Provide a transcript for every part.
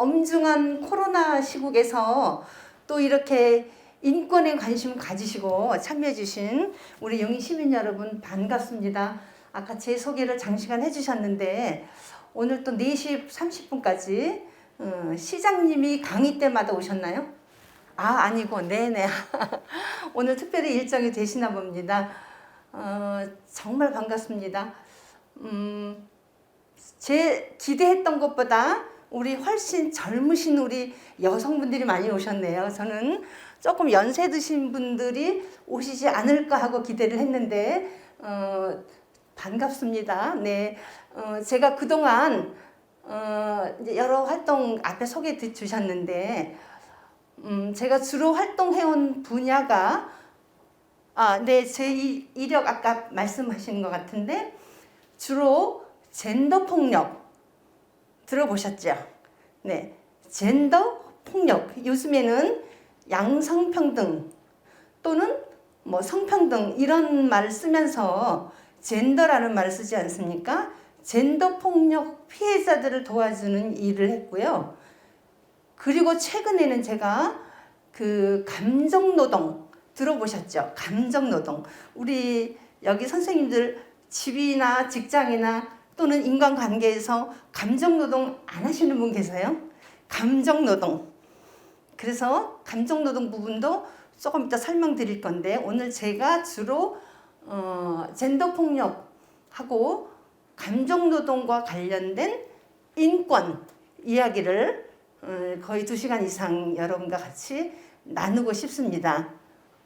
엄중한 코로나 시국에서 또 이렇게 인권에 관심 가지시고 참여해 주신 우리 영희 시민 여러분 반갑습니다. 아까 제 소개를 장시간 해주셨는데 오늘 또 4시 30분까지 시장님이 강의 때마다 오셨나요? 아니고 네네 오늘 특별히 일정이 되시나 봅니다. 정말 반갑습니다. 제 기대했던 것보다 우리 훨씬 젊으신 우리 여성분들이 많이 오셨네요. 저는 조금 연세 드신 분들이 오시지 않을까 하고 기대를 했는데 반갑습니다. 네, 제가 그동안 이제 여러 활동 앞에 소개해 주셨는데 제가 주로 활동해온 분야가 네, 제 이력 아까 말씀하신 것 같은데 주로 젠더 폭력 들어보셨죠? 네, 젠더 폭력. 요즘에는 양성평등 또는 뭐 성평등 이런 말을 쓰면서 젠더라는 말을 쓰지 않습니까? 젠더 폭력 피해자들을 도와주는 일을 했고요. 그리고 최근에는 제가 그 감정노동 들어보셨죠? 감정노동. 우리 여기 선생님들 집이나 직장이나 또는 인간관계에서 감정노동 안 하시는 분 계세요? 감정노동. 그래서 감정노동 부분도 조금 이따 설명드릴 건데 오늘 제가 주로 젠더폭력하고 감정노동과 관련된 인권 이야기를 거의 2시간 이상 여러분과 같이 나누고 싶습니다.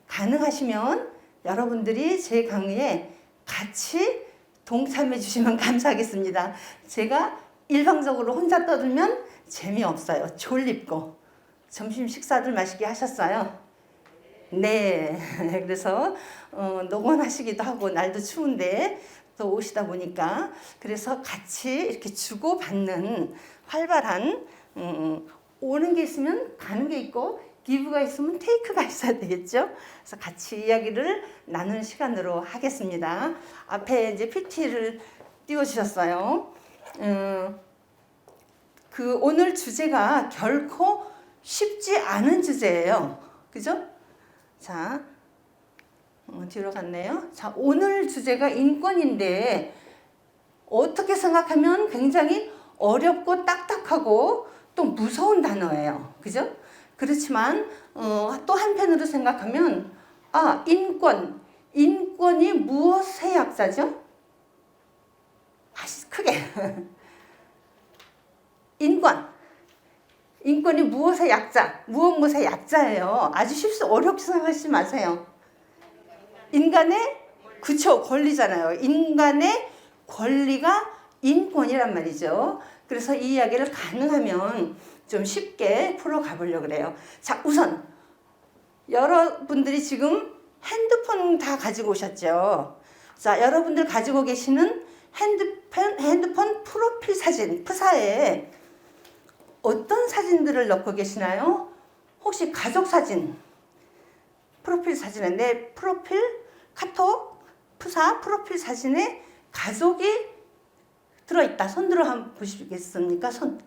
가능하시면 여러분들이 제 강의에 같이 동참해 주시면 감사하겠습니다. 제가 일방적으로 혼자 떠들면 재미없어요. 졸립고. 점심 식사들 맛있게 하셨어요? 네. 그래서 노곤하시기도 하고 날도 추운데 또 오시다 보니까 그래서 같이 이렇게 주고받는 활발한 오는 게 있으면 가는 게 있고 기브가 있으면 테이크가 있어야 되겠죠. 그래서 같이 이야기를 나누는 시간으로 하겠습니다. 앞에 이제 PT를 띄워주셨어요. 그 오늘 주제가 결코 쉽지 않은 주제예요. 그죠? 자, 뒤로 갔네요. 자, 오늘 주제가 인권인데 어떻게 생각하면 굉장히 어렵고 딱딱하고 또 무서운 단어예요. 그죠? 그렇지만 또 한편으로 생각하면 인권이 무엇의 약자죠? 크게 인권이 무엇의 약자? 무엇의 약자예요? 아주 어렵게 생각하지 마세요. 인간의 권리잖아요. 인간의 권리가 인권이란 말이죠. 그래서 이 이야기를 가능하면 좀 쉽게 풀어가 보려고 그래요. 자, 우선 여러분들이 지금 핸드폰 다 가지고 오셨죠? 자, 여러분들 가지고 계시는 핸드폰 프로필 사진, 프사에 어떤 사진들을 넣고 계시나요? 혹시 가족 사진, 프로필 사진에 내 프로필, 카톡, 프사, 프로필 사진에 가족이 들어있다. 손들어 한번 보시겠습니까? 손.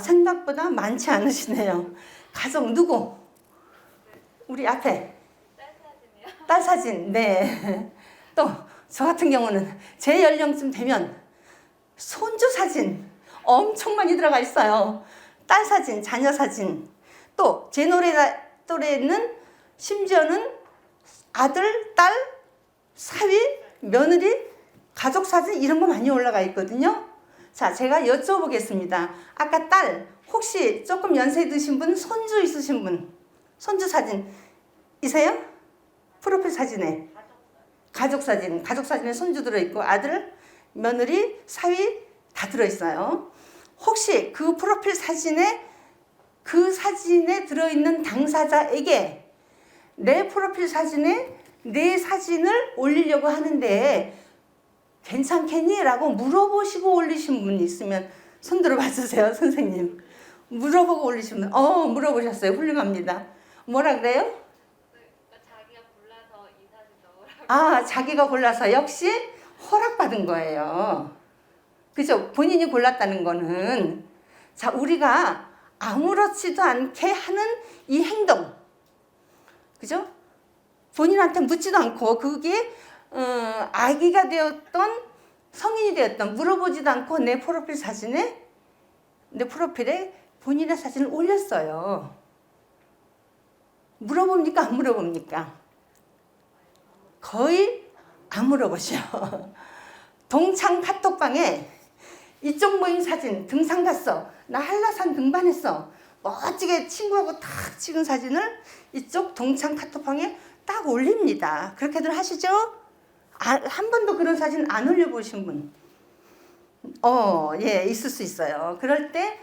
생각보다 많지 않으시네요. 가족 누구? 우리 앞에. 딸 사진. 네. 또 저 같은 경우는 제 연령쯤 되면 손주 사진 엄청 많이 들어가 있어요. 딸 사진, 자녀 사진. 또 제 또래는 심지어는 아들, 딸, 사위, 며느리, 가족 사진 이런 거 많이 올라가 있거든요. 자, 제가 여쭤보겠습니다. 아까 딸, 혹시 조금 연세 드신 분, 손주 있으신 분, 손주 사진 있어요? 프로필 사진에 가족 사진에 손주 들어있고 아들, 며느리, 사위 다 들어있어요. 혹시 그 프로필 사진에 그 사진에 들어있는 당사자에게 내 프로필 사진에 내 사진을 올리려고 하는데 괜찮겠니? 라고 물어보시고 올리신 분이 있으면 손 들어 봐주세요. 선생님. 물어보고 올리신 분. 물어보셨어요. 훌륭합니다. 뭐라 그래요? 자기가 골라서 이 사진 넣으라고. 자기가 골라서 역시 허락받은 거예요. 그죠? 본인이 골랐다는 거는 자, 우리가 아무렇지도 않게 하는 이 행동, 그죠? 본인한테 묻지도 않고 그게 아기가 되었던 성인이 되었던 물어보지도 않고 내 프로필에 본인의 사진을 올렸어요. 물어봅니까? 안 물어봅니까? 거의 안 물어보셔. 동창 카톡방에 이쪽 모임 사진 등산 갔어. 나 한라산 등반했어. 멋지게 친구하고 탁 찍은 사진을 이쪽 동창 카톡방에 딱 올립니다. 그렇게들 하시죠? 한 번도 그런 사진 안 올려보신 분? 예, 있을 수 있어요. 그럴 때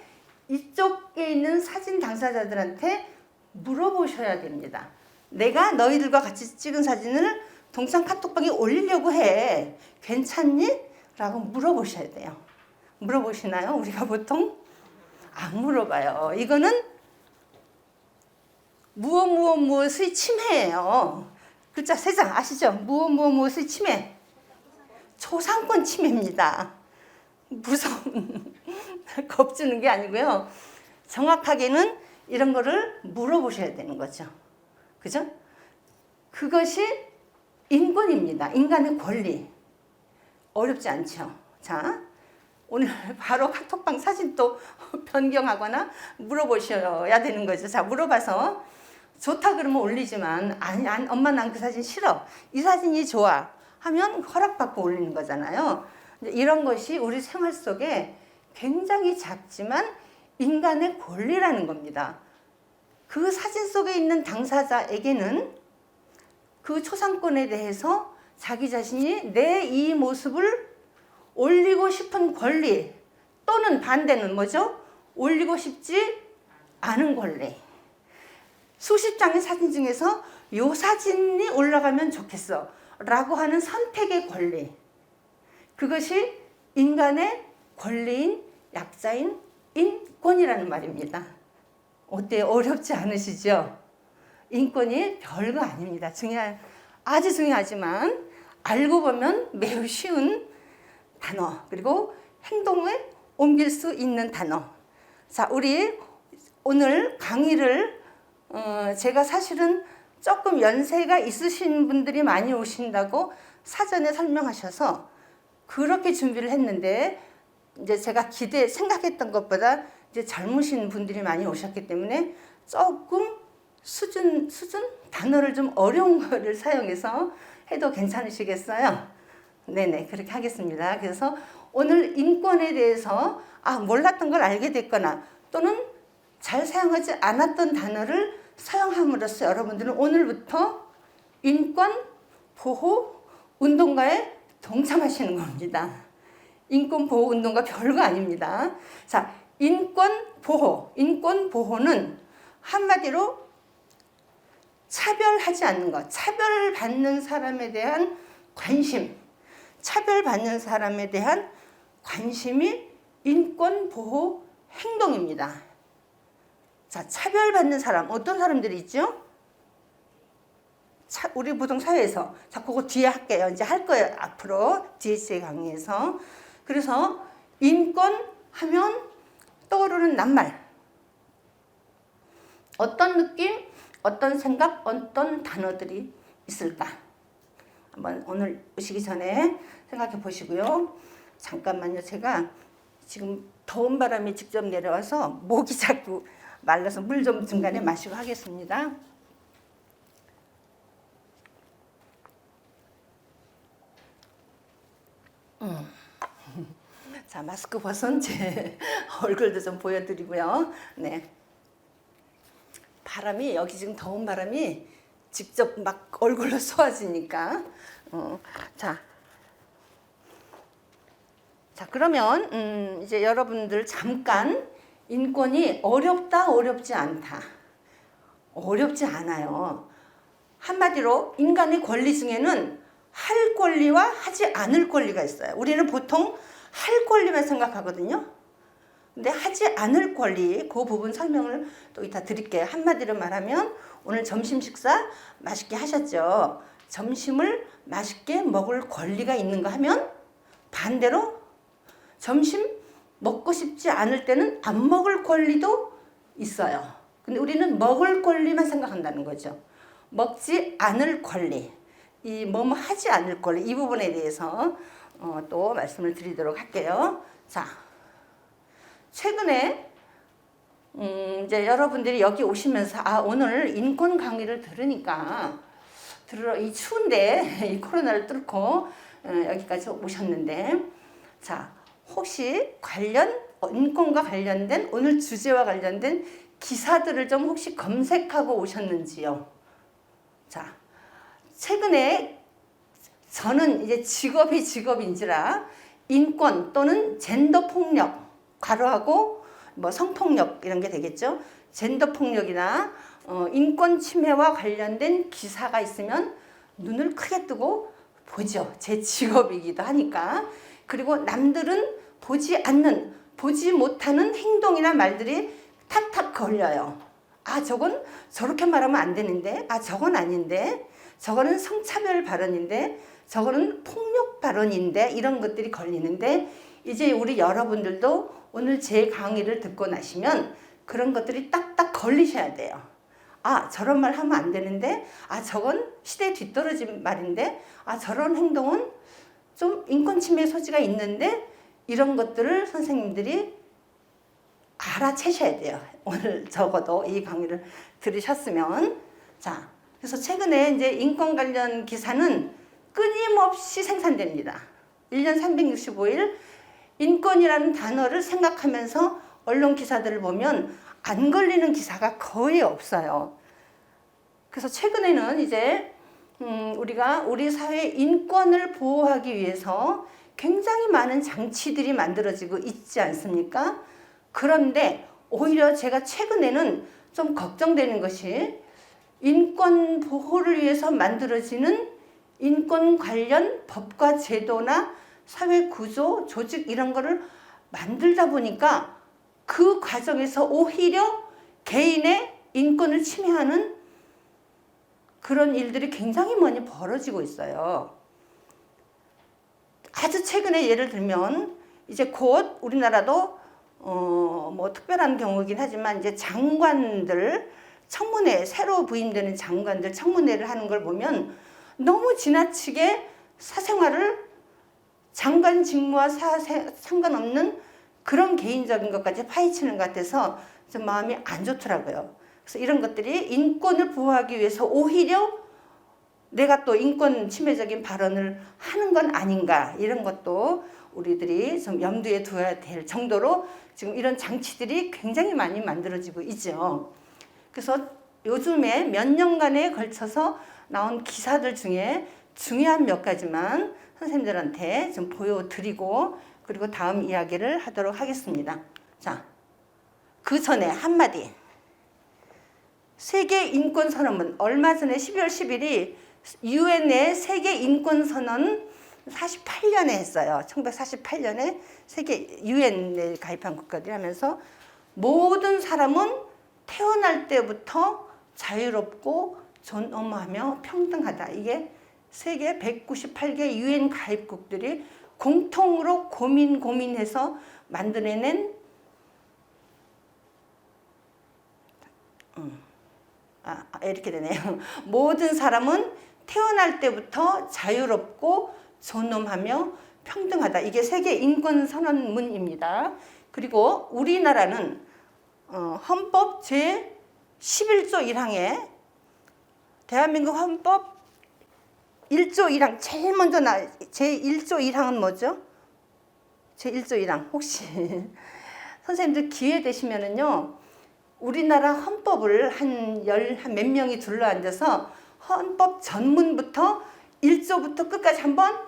이쪽에 있는 사진 당사자들한테 물어보셔야 됩니다. 내가 너희들과 같이 찍은 사진을 동창 카톡방에 올리려고 해. 괜찮니? 라고 물어보셔야 돼요. 물어보시나요? 우리가 보통 안 물어봐요. 이거는 무엇의 침해예요. 글자 3장 아시죠? 무엇의 침해. 초상권 침해입니다. 무서운 겁주는 게 아니고요. 정확하게는 이런 거를 물어보셔야 되는 거죠. 그죠? 그것이 인권입니다. 인간의 권리. 어렵지 않죠? 자, 오늘 바로 카톡방 사진 또 변경하거나 물어보셔야 되는 거죠. 자, 물어봐서 좋다 그러면 올리지만 아니 엄마 난 그 사진 싫어. 이 사진이 좋아. 하면 허락받고 올리는 거잖아요. 이런 것이 우리 생활 속에 굉장히 작지만 인간의 권리라는 겁니다. 그 사진 속에 있는 당사자에게는 그 초상권에 대해서 자기 자신이 내 이 모습을 올리고 싶은 권리 또는 반대는 뭐죠? 올리고 싶지 않은 권리. 수십 장의 사진 중에서 이 사진이 올라가면 좋겠어 라고 하는 선택의 권리. 그것이 인간의 권리인 약자인 인권이라는 말입니다. 어때요? 어렵지 않으시죠? 인권이 별거 아닙니다. 아주 중요하지만 알고 보면 매우 쉬운 단어, 그리고 행동에 옮길 수 있는 단어. 자, 우리 오늘 강의를 제가 사실은 조금 연세가 있으신 분들이 많이 오신다고 사전에 설명하셔서 그렇게 준비를 했는데 이제 제가 생각했던 것보다 이제 젊으신 분들이 많이 오셨기 때문에 조금 수준 단어를 좀 어려운 거를 사용해서 해도 괜찮으시겠어요? 네네, 그렇게 하겠습니다. 그래서 오늘 인권에 대해서 몰랐던 걸 알게 됐거나 또는 잘 사용하지 않았던 단어를 사용함으로써 여러분들은 오늘부터 인권 보호 운동가에 동참하시는 겁니다. 인권 보호 운동가 별거 아닙니다. 자, 인권 보호는 한마디로 차별하지 않는 것, 차별받는 사람에 대한 관심, 차별받는 사람에 대한 관심이 인권 보호 행동입니다. 자, 차별받는 사람, 어떤 사람들이 있죠? 우리 보통 사회에서. 자, 그거 뒤에 할게요. 이제 할 거예요. 앞으로 DHA 강의에서. 그래서 인권 하면 떠오르는 낱말. 어떤 느낌, 어떤 생각, 어떤 단어들이 있을까? 한번 오늘 오시기 전에 생각해 보시고요. 잠깐만요. 제가 지금 더운 바람이 직접 내려와서 목이 자꾸 말라서 물 좀 중간에 마시고 하겠습니다. 자, 마스크 벗은 제 얼굴도 좀 보여드리고요. 네. 바람이 여기 지금 더운 바람이 직접 막 얼굴로 쏘아지니까. 자, 그러면 이제 여러분들 잠깐 인권이 어렵다, 어렵지 않다. 어렵지 않아요. 한마디로 인간의 권리 중에는 할 권리와 하지 않을 권리가 있어요. 우리는 보통 할 권리만 생각하거든요. 근데 하지 않을 권리, 그 부분 설명을 또 이따 드릴게요. 한마디로 말하면 오늘 점심 식사 맛있게 하셨죠. 점심을 맛있게 먹을 권리가 있는가 하면 반대로 점심 먹고 먹고 싶지 않을 때는 안 먹을 권리도 있어요. 근데 우리는 먹을 권리만 생각한다는 거죠. 먹지 않을 권리, 이 뭐뭐 하지 않을 권리, 이 부분에 대해서 또 말씀을 드리도록 할게요. 자, 최근에 이제 여러분들이 여기 오시면서 오늘 인권 강의를 들으니까 이 추운데 이 코로나를 뚫고 여기까지 오셨는데, 자, 혹시 인권과 관련된 오늘 주제와 관련된 기사들을 좀 혹시 검색하고 오셨는지요? 자, 최근에 저는 이제 직업인지라 인권 또는 젠더 폭력, 괄호하고 뭐 성폭력 이런 게 되겠죠. 젠더 폭력이나 인권 침해와 관련된 기사가 있으면 눈을 크게 뜨고 보죠. 제 직업이기도 하니까. 그리고 남들은 보지 못하는 행동이나 말들이 탁탁 걸려요. 저건 저렇게 말하면 안 되는데, 저건 아닌데, 저거는 성차별 발언인데, 저거는 폭력 발언인데, 이런 것들이 걸리는데, 이제 우리 여러분들도 오늘 제 강의를 듣고 나시면 그런 것들이 딱딱 걸리셔야 돼요. 저런 말 하면 안 되는데, 저건 시대에 뒤떨어진 말인데, 저런 행동은 좀 인권 침해 소지가 있는데, 이런 것들을 선생님들이 알아채셔야 돼요. 오늘 적어도 이 강의를 들으셨으면. 자, 그래서 최근에 이제 인권 관련 기사는 끊임없이 생산됩니다. 1년 365일 인권이라는 단어를 생각하면서 언론 기사들을 보면 안 걸리는 기사가 거의 없어요. 그래서 최근에는 이제 우리가 우리 사회의 인권을 보호하기 위해서 굉장히 많은 장치들이 만들어지고 있지 않습니까? 그런데 오히려 제가 최근에는 좀 걱정되는 것이 인권 보호를 위해서 만들어지는 인권 관련 법과 제도나 사회 구조, 조직 이런 거를 만들다 보니까 그 과정에서 오히려 개인의 인권을 침해하는 그런 일들이 굉장히 많이 벌어지고 있어요. 아주 최근에 예를 들면 이제 곧 우리나라도 뭐 특별한 경우이긴 하지만 이제 장관들 청문회, 새로 부임되는 장관들 청문회를 하는 걸 보면 너무 지나치게 사생활을 장관 직무와 상관없는 그런 개인적인 것까지 파헤치는 것 같아서 좀 마음이 안 좋더라고요. 그래서 이런 것들이 인권을 보호하기 위해서 오히려 내가 또 인권 침해적인 발언을 하는 건 아닌가, 이런 것도 우리들이 좀 염두에 두어야 될 정도로 지금 이런 장치들이 굉장히 많이 만들어지고 있죠. 그래서 요즘에 몇 년간에 걸쳐서 나온 기사들 중에 중요한 몇 가지만 선생님들한테 좀 보여드리고 그리고 다음 이야기를 하도록 하겠습니다. 자, 그 전에 한마디. 세계인권선언문, 얼마 전에 12월 10일이 유엔의 세계인권선언 48년에 했어요. 1948년에 세계 유엔에 가입한 국가들이 하면서 모든 사람은 태어날 때부터 자유롭고 존엄하며 평등하다. 이게 세계 198개 유엔 가입국들이 공통으로 고민해서 만들어낸 이렇게 되네요. 모든 사람은 태어날 때부터 자유롭고 존엄하며 평등하다. 이게 세계 인권 선언문입니다. 그리고 우리나라는 헌법 제 11조 1항에 대한민국 헌법 1조 1항 제일 먼저 제 1조 1항은 뭐죠? 제 1조 1항 혹시 선생님들 기회 되시면은요. 우리나라 헌법을 한 몇 명이 둘러앉아서 헌법 전문부터 1조부터 끝까지 한번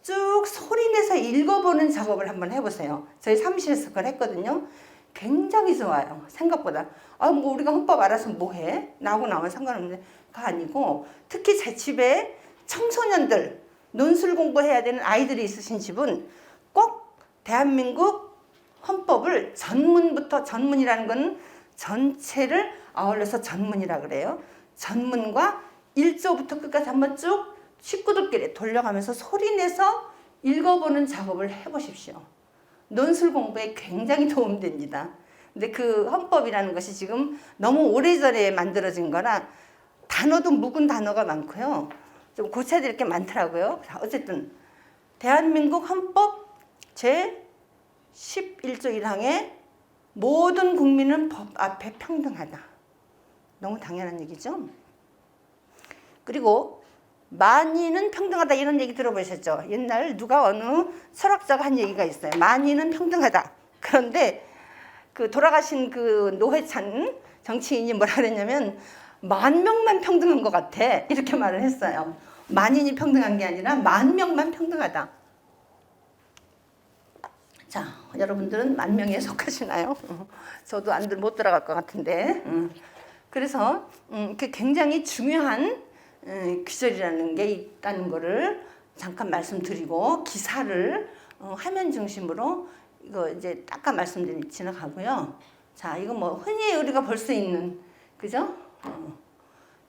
쭉 소리내서 읽어보는 작업을 한번 해보세요. 저희 사무실에서 그걸 했거든요. 굉장히 좋아요. 생각보다. 뭐 우리가 헌법 알아서 뭐해? 나하고 나만 상관없는데 가 아니고 특히 제 집에 청소년들 논술 공부해야 되는 아이들이 있으신 집은 꼭 대한민국 헌법을 전문부터, 전문이라는 건 전체를 아울러서 전문이라 그래요. 전문과 1조부터 끝까지 한번 쭉 식구들끼리 돌려가면서 소리내서 읽어보는 작업을 해보십시오. 논술 공부에 굉장히 도움됩니다. 근데 그 헌법이라는 것이 지금 너무 오래전에 만들어진 거라 단어도 묵은 단어가 많고요. 좀 고쳐야 될 게 많더라고요. 자, 어쨌든 대한민국 헌법 제 11조 1항에 모든 국민은 법 앞에 평등하다. 너무 당연한 얘기죠. 그리고 만인은 평등하다 이런 얘기 들어보셨죠? 옛날 누가 어느 철학자가 한 얘기가 있어요. 만인은 평등하다. 그런데 그 돌아가신 그 노회찬 정치인이 뭐라 그랬냐면 10,000명만 평등한 것 같아. 이렇게 말을 했어요. 만인이 평등한 게 아니라 10,000명만 평등하다. 자, 여러분들은 10,000명에 속하시나요? 저도 못 들어갈 것 같은데. 그래서 그 굉장히 중요한 규절이라는 게 있다는 거를 잠깐 말씀드리고 기사를 화면 중심으로 이거 이제 아까 말씀드린 지나가고요. 자, 이거 뭐 흔히 우리가 볼 수 있는 그죠?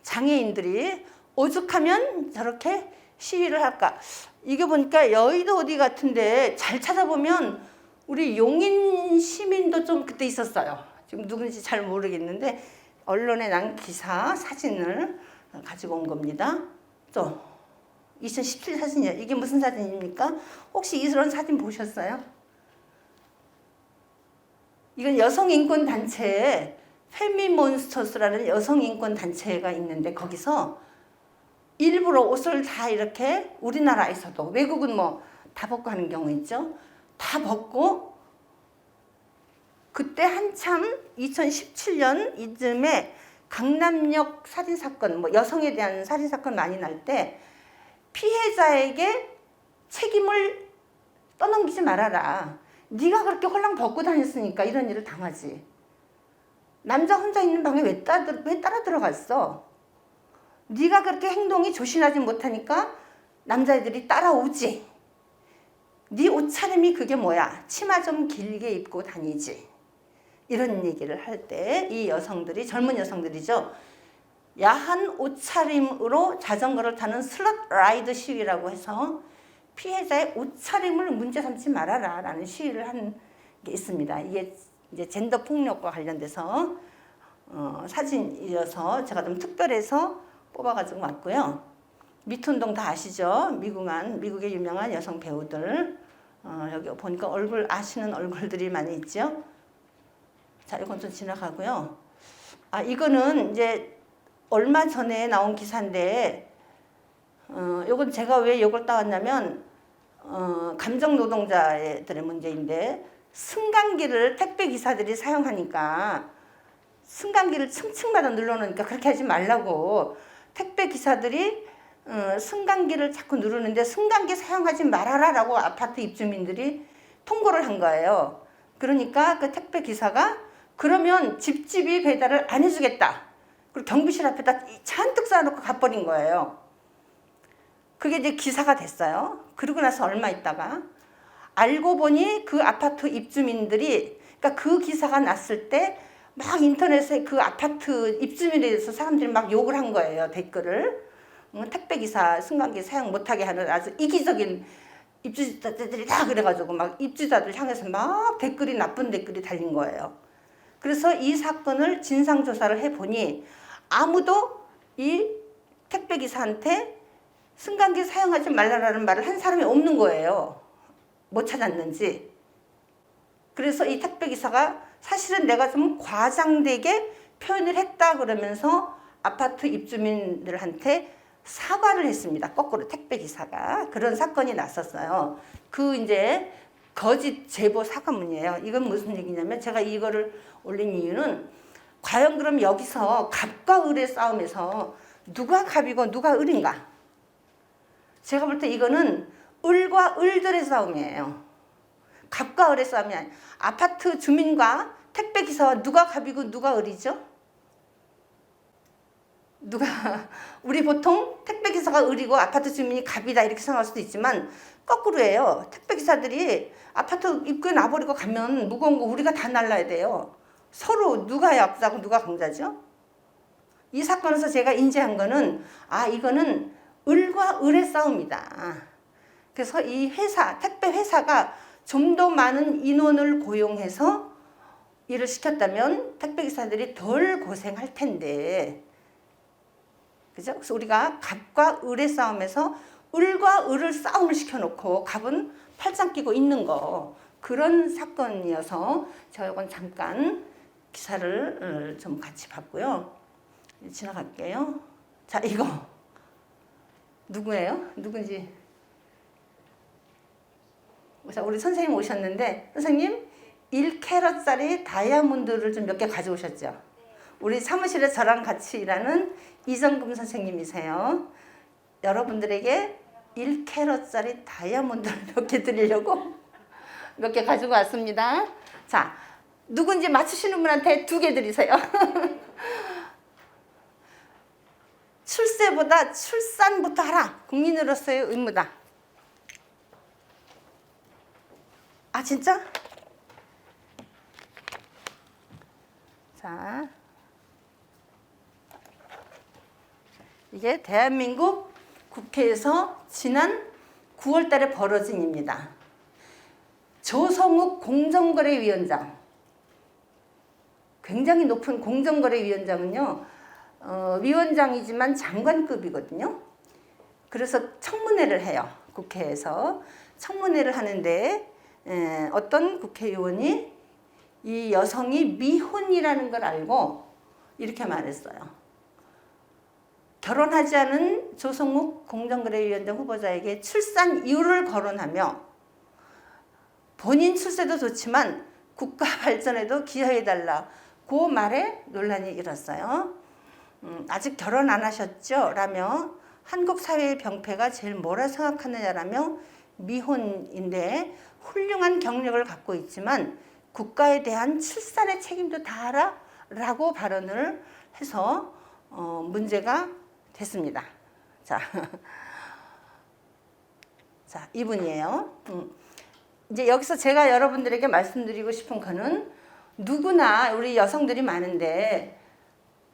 장애인들이 오죽하면 저렇게 시위를 할까? 이게 보니까 여의도 어디 같은데 잘 찾아보면 우리 용인 시민도 좀 그때 있었어요. 지금 누군지 잘 모르겠는데 언론에 난 기사 사진을 가지고 온 겁니다. 또 2017 사진이에요. 이게 무슨 사진입니까? 혹시 이런 사진 보셨어요? 이건 여성인권단체에 페미몬스터스라는 여성인권단체가 있는데 거기서 일부러 옷을 다 이렇게 우리나라에서도 외국은 뭐 다 벗고 하는 경우 있죠. 다 벗고 그때 한참 2017년 이쯤에 강남역 살인사건, 뭐 여성에 대한 살인사건 많이 날 때 피해자에게 책임을 떠넘기지 말아라. 네가 그렇게 홀랑 벗고 다녔으니까 이런 일을 당하지. 남자 혼자 있는 방에 왜 따라 들어갔어? 네가 그렇게 행동이 조신하지 못하니까 남자애들이 따라오지. 네 옷차림이 그게 뭐야? 치마 좀 길게 입고 다니지. 이런 얘기를 할 때 이 여성들이 젊은 여성들이죠. 야한 옷차림으로 자전거를 타는 슬럿 라이드 시위라고 해서 피해자의 옷차림을 문제 삼지 말아라 라는 시위를 한 게 있습니다. 이게 이제 젠더 폭력과 관련돼서 사진이어서 제가 좀 특별해서 뽑아가지고 왔고요. 미투운동 다 아시죠? 미국의 유명한 여성 배우들 여기 보니까 얼굴 아시는 얼굴들이 많이 있죠. 자, 이건 좀 지나가고요. 아, 이거는 이제 얼마 전에 나온 기사인데 이건 제가 왜 이걸 따왔냐면 감정 노동자들의 문제인데 승강기를 택배 기사들이 사용하니까 승강기를 층층마다 눌러놓으니까 그렇게 하지 말라고 택배 기사들이 승강기를 자꾸 누르는데 승강기 사용하지 말아라라고 아파트 입주민들이 통보를 한 거예요. 그러니까 그 택배 기사가 그러면 집집이 배달을 안 해주겠다. 그리고 경비실 앞에다 잔뜩 쌓아놓고 가버린 거예요. 그게 이제 기사가 됐어요. 그러고 나서 얼마 있다가 알고 보니 그 아파트 입주민들이 그러니까 그 기사가 났을 때 막 인터넷에 그 아파트 입주민에 대해서 사람들이 막 욕을 한 거예요. 댓글을. 택배기사 승강기 사용 못하게 하는 아주 이기적인 입주자들이 다 그래가지고 막 입주자들 향해서 막 나쁜 댓글이 달린 거예요. 그래서 이 사건을 진상조사를 해보니 아무도 이 택배기사한테 승강기 사용하지 말라라는 말을 한 사람이 없는 거예요. 못 찾았는지. 그래서 이 택배기사가 사실은 내가 좀 과장되게 표현을 했다 그러면서 아파트 입주민들한테 사과를 했습니다. 거꾸로 택배기사가. 그런 사건이 났었어요. 그 이제 거짓 제보 사과문이에요. 이건 무슨 얘기냐면 제가 이거를 올린 이유는 과연 그럼 여기서 갑과 을의 싸움에서 누가 갑이고 누가 을인가? 제가 볼 때 이거는 을과 을들의 싸움이에요. 갑과 을의 싸움이 아니에요. 아파트 주민과 택배기사와 누가 갑이고 누가 을이죠? 우리 보통 택배기사가 을이고 아파트 주민이 갑이다 이렇게 생각할 수도 있지만 거꾸로예요. 택배기사들이 아파트 입구에 놔버리고 가면 무거운 거 우리가 다 날라야 돼요. 서로 누가 약자고 누가 강자죠? 이 사건에서 제가 인지한 거는 이거는 을과 을의 싸움이다. 그래서 이 택배 회사가 좀 더 많은 인원을 고용해서 일을 시켰다면 택배기사들이 덜 고생할 텐데, 그죠? 그래서 우리가 갑과 을의 싸움에서 을과 을을 싸움을 시켜놓고 갑은 팔짱 끼고 있는 거, 그런 사건이어서 제가 이건 잠깐 기사를 좀 같이 봤고요. 지나갈게요. 자, 이거 누구예요? 누군지. 자, 우리 선생님 오셨는데, 선생님 1캐럿짜리 다이아몬드를 좀 몇 개 가져오셨죠? 우리 사무실에 저랑 같이 일하는 이정금 선생님이세요. 여러분들에게 1캐럿짜리 다이아몬드를 몇 개 드리려고 몇 개 가지고 왔습니다. 자, 누군지 맞추시는 분한테 2개 드리세요. 출세보다 출산부터 하라. 국민으로서의 의무다. 아, 진짜? 자, 이게 대한민국 국회에서 지난 9월 달에 벌어진 일입니다. 조성욱 공정거래위원장, 굉장히 높은 공정거래위원장은요, 위원장이지만 장관급이거든요. 그래서 청문회를 해요. 국회에서 청문회를 하는데 어떤 국회의원이 이 여성이 미혼이라는 걸 알고 이렇게 말했어요. 결혼하지 않은 조성욱 공정거래위원장 후보자에게 출산 이유를 거론하며 본인 출세도 좋지만 국가 발전에도 기여해달라. 그 말에 논란이 일었어요. 아직 결혼 안 하셨죠? 라며 한국 사회의 병폐가 제일 뭐라 생각하느냐라며 미혼인데 훌륭한 경력을 갖고 있지만 국가에 대한 출산의 책임도 다하라 라고 발언을 해서 문제가 됐습니다. 자, 자, 이분이에요. 이제 여기서 제가 여러분들에게 말씀드리고 싶은 거는 누구나 우리 여성들이 많은데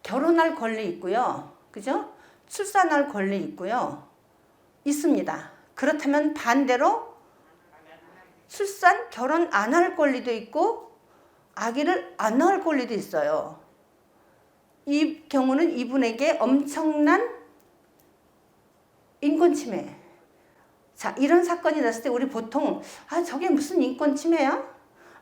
결혼할 권리 있고요. 그죠? 출산할 권리 있고요. 있습니다. 그렇다면 반대로 출산, 결혼 안 할 권리도 있고 아기를 안 낳을 권리도 있어요. 이 경우는 이분에게 엄청난 인권 침해. 자, 이런 사건이 났을 때 우리 보통 저게 무슨 인권 침해야?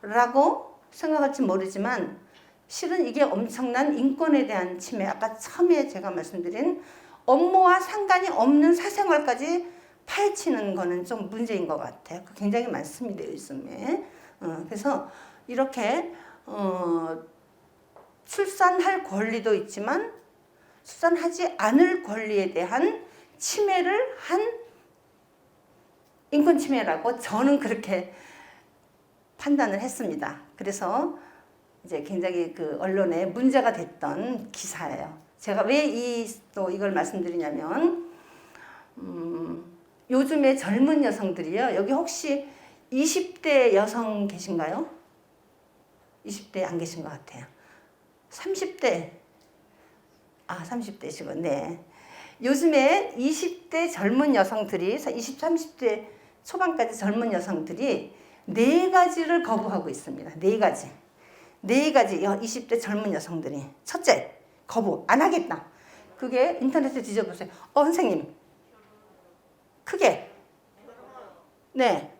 라고 생각할지 모르지만 실은 이게 엄청난 인권에 대한 침해. 아까 처음에 제가 말씀드린 업무와 상관이 없는 사생활까지 파헤치는 거는 좀 문제인 것 같아요. 굉장히 많습니다, 요즘에. 그래서 이렇게 출산할 권리도 있지만 출산하지 않을 권리에 대한 침해를 한 인권 침해라고 저는 그렇게 판단을 했습니다. 그래서 이제 굉장히 그 언론에 문제가 됐던 기사예요. 제가 왜 이걸 말씀드리냐면 요즘에 젊은 여성들이요. 여기 혹시 20대 여성 계신가요? 20대 안 계신 것 같아요. 30대 30대시고, 네. 요즘에 20대 젊은 여성들이 20, 30대 초반까지 젊은 여성들이 4가지를 거부하고 있습니다. 4가지. 20대 젊은 여성들이. 첫째, 거부. 안 하겠다. 그게 인터넷에 뒤져보세요. 선생님. 크게. 네.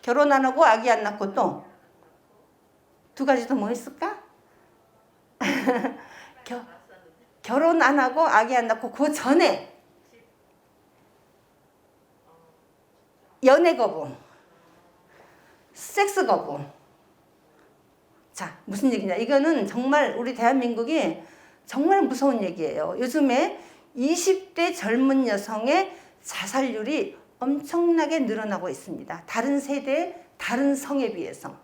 결혼 안 하고 아기 안 낳고 또 2가지 더 뭐 있을까? 결혼 안 하고 아기 안 낳고 그 전에 연애 거부, 섹스 거부. 자, 무슨 얘기냐? 이거는 정말 우리 대한민국이 정말 무서운 얘기예요. 요즘에 20대 젊은 여성의 자살률이 엄청나게 늘어나고 있습니다. 다른 세대, 다른 성에 비해서.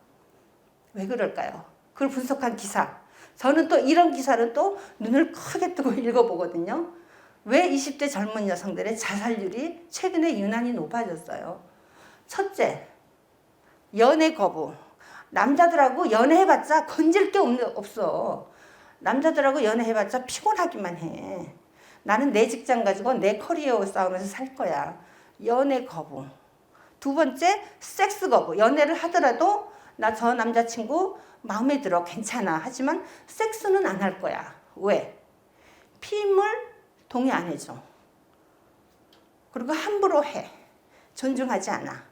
왜 그럴까요? 그걸 분석한 기사. 저는 또 이런 기사를 또 눈을 크게 뜨고 읽어보거든요. 왜 20대 젊은 여성들의 자살률이 최근에 유난히 높아졌어요? 첫째, 연애 거부. 남자들하고 연애해봤자 건질 게 없어. 남자들하고 연애해봤자 피곤하기만 해. 나는 내 직장 가지고 내 커리어 싸우면서 살 거야. 연애 거부. 두 번째, 섹스 거부. 연애를 하더라도 나 저 남자친구 마음에 들어, 괜찮아. 하지만 섹스는 안 할 거야. 왜? 피임을 동의 안 해줘. 그리고 함부로 해. 존중하지 않아.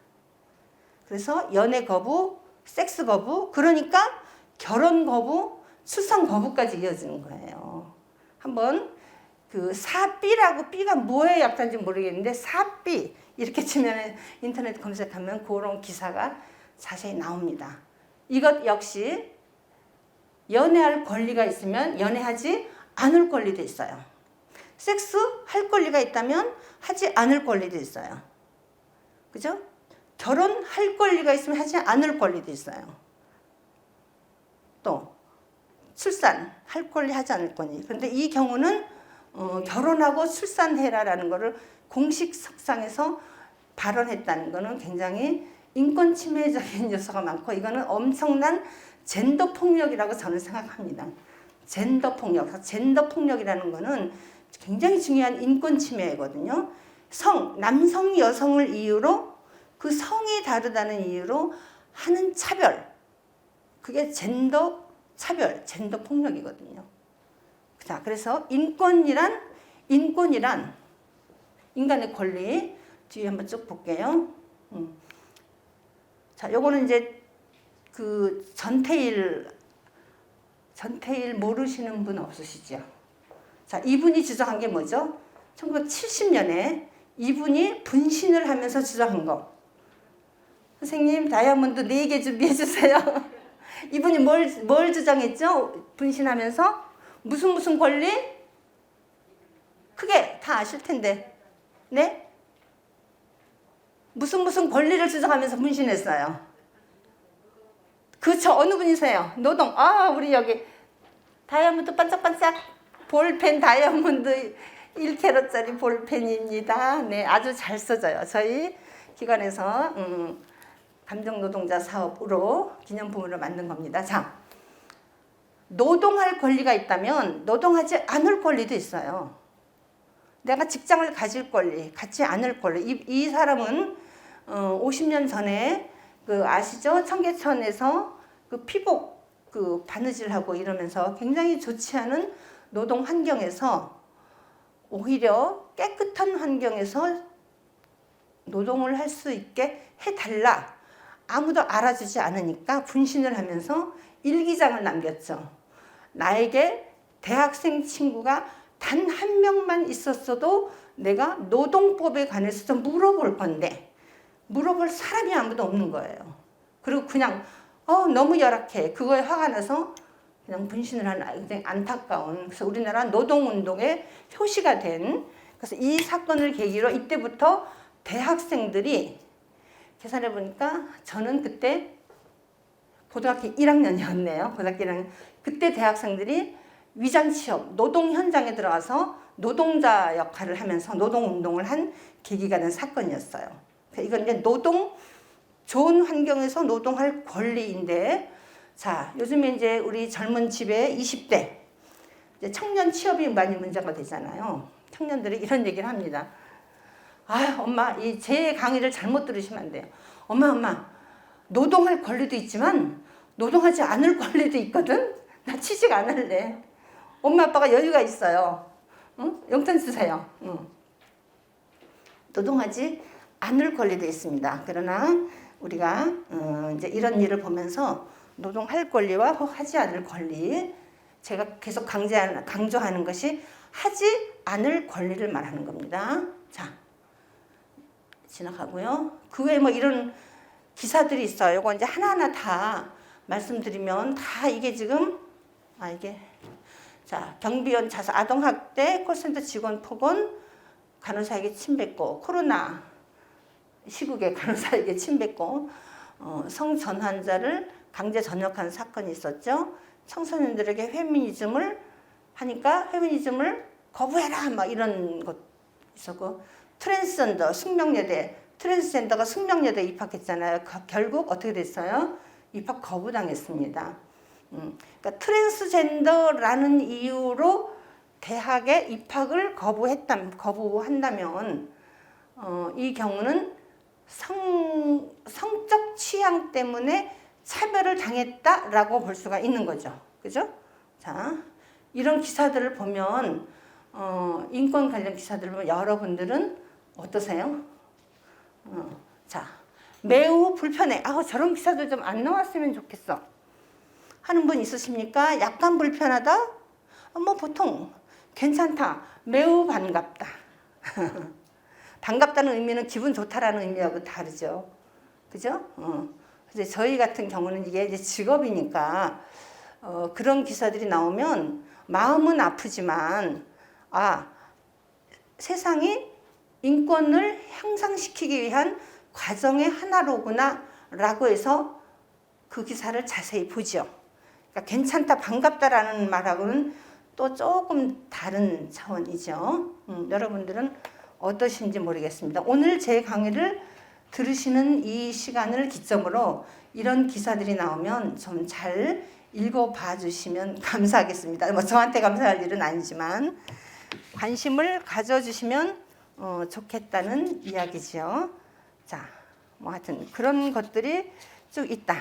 그래서 연애 거부, 섹스 거부, 그러니까 결혼 거부, 출산 거부까지 이어지는 거예요. 한번 그 4B라고, B가 뭐의 약자인지 모르겠는데 4B 이렇게 치면 인터넷 검색하면 그런 기사가 자세히 나옵니다. 이것 역시 연애할 권리가 있으면 연애하지 않을 권리도 있어요. 섹스 할 권리가 있다면 하지 않을 권리도 있어요. 그죠? 결혼할 권리가 있으면 하지 않을 권리도 있어요. 또 출산할 권리, 하지 않을 권리. 그런데 이 경우는 결혼하고 출산해라라는 거를 공식 석상에서 발언했다는 거는 굉장히 인권 침해적인 요소가 많고, 이거는 엄청난 젠더 폭력이라고 저는 생각합니다. 젠더 폭력. 젠더 폭력이라는 거는 굉장히 중요한 인권 침해거든요. 남성, 여성을 이유로, 그 성이 다르다는 이유로 하는 차별. 그게 젠더 차별, 젠더 폭력이거든요. 자, 그래서 인권이란 인간의 권리. 뒤에 한번 쭉 볼게요. 자, 요거는 이제 그 전태일 모르시는 분 없으시죠? 자, 이분이 주장한 게 뭐죠? 1970년에 이분이 분신을 하면서 주장한 거. 선생님, 다이아몬드 4개 준비해 주세요. 이분이 뭘 주장했죠? 분신하면서 무슨 권리? 크게 다 아실 텐데. 네? 무슨 권리를 주장하면서 분신했어요? 그쵸, 어느 분이세요? 노동. 아, 우리 여기 다이아몬드 반짝반짝 볼펜, 다이아몬드 1캐럿짜리 볼펜입니다. 네, 아주 잘 써져요. 저희 기관에서 감정노동자 사업으로 기념품으로 만든 겁니다. 자, 노동할 권리가 있다면 노동하지 않을 권리도 있어요. 내가 직장을 가질 권리, 갖지 않을 권리. 이 사람은 50년 전에 그 아시죠? 청계천에서 그 피복 그 바느질하고 이러면서 굉장히 좋지 않은 노동 환경에서 오히려 깨끗한 환경에서 노동을 할 수 있게 해달라. 아무도 알아주지 않으니까 분신을 하면서 일기장을 남겼죠. 나에게 대학생 친구가 단 한 명만 있었어도 내가 노동법에 관해서 좀 물어볼 건데 물어볼 사람이 아무도 없는 거예요. 그리고 그냥 너무 열악해. 그거에 화가 나서 그냥 분신을 하는 굉장히 안타까운, 그래서 우리나라 노동운동의 표시가 된, 그래서 이 사건을 계기로 이때부터 대학생들이 계산해 보니까 저는 그때 고등학교 1학년이었네요. 고등학교 1학년. 그때 대학생들이 위장 취업, 노동 현장에 들어가서 노동자 역할을 하면서 노동운동을 한 계기가 된 사건이었어요. 이건 이제 좋은 환경에서 노동할 권리인데, 자, 요즘에 이제 우리 젊은 집에 20대, 이제 청년 취업이 많이 문제가 되잖아요. 청년들이 이런 얘기를 합니다. 아, 엄마, 제 강의를 잘못 들으시면 안 돼요. 엄마, 노동할 권리도 있지만 노동하지 않을 권리도 있거든? 나 취직 안 할래. 엄마, 아빠가 여유가 있어요. 응? 용돈 주세요. 응. 노동하지 않을 권리도 있습니다. 그러나 우리가 이제 이런 일을 보면서 노동할 권리와 하지 않을 권리, 제가 계속 강조하는 것이 하지 않을 권리를 말하는 겁니다. 자, 지나가고요. 그 외에 뭐 이런 기사들이 있어요. 이거 이제 하나하나 다 말씀드리면 다 이게 지금 자, 경비원 자살, 아동학대, 콜센터 직원 폭언, 간호사에게 침뱉고, 코로나 시국에 간호사에게 침뱉고, 성전환자를 강제 전역한 사건이 있었죠. 청소년들에게 페미니즘을 하니까 페미니즘을 거부해라 막 이런 것 있었고, 트랜스젠더가 숙명여대에 입학했잖아요. 결국 어떻게 됐어요? 입학 거부당했습니다. 그러니까 트랜스젠더라는 이유로 대학에 입학을 거부한다면 이 경우는 성적 취향 때문에 차별을 당했다라고 볼 수가 있는 거죠. 그죠? 자, 이런 기사들을 보면 인권 관련 기사들을 보면 여러분들은 어떠세요? 자, 매우 불편해. 저런 기사도 좀 안 나왔으면 좋겠어. 하는 분 있으십니까? 약간 불편하다? 뭐 보통 괜찮다. 매우 반갑다. 반갑다는 의미는 기분 좋다라는 의미하고 다르죠. 그죠? 근데 저희 같은 경우는 이게 이제 직업이니까 그런 기사들이 나오면 마음은 아프지만 세상이 인권을 향상시키기 위한 과정의 하나로구나 라고 해서 그 기사를 자세히 보죠. 그러니까 괜찮다, 반갑다라는 말하고는 또 조금 다른 차원이죠. 여러분들은 어떠신지 모르겠습니다. 오늘 제 강의를 들으시는 이 시간을 기점으로 이런 기사들이 나오면 좀 잘 읽어봐 주시면 감사하겠습니다. 뭐 저한테 감사할 일은 아니지만 관심을 가져주시면 좋겠다는 이야기죠. 자, 뭐 하여튼 그런 것들이 쭉 있다.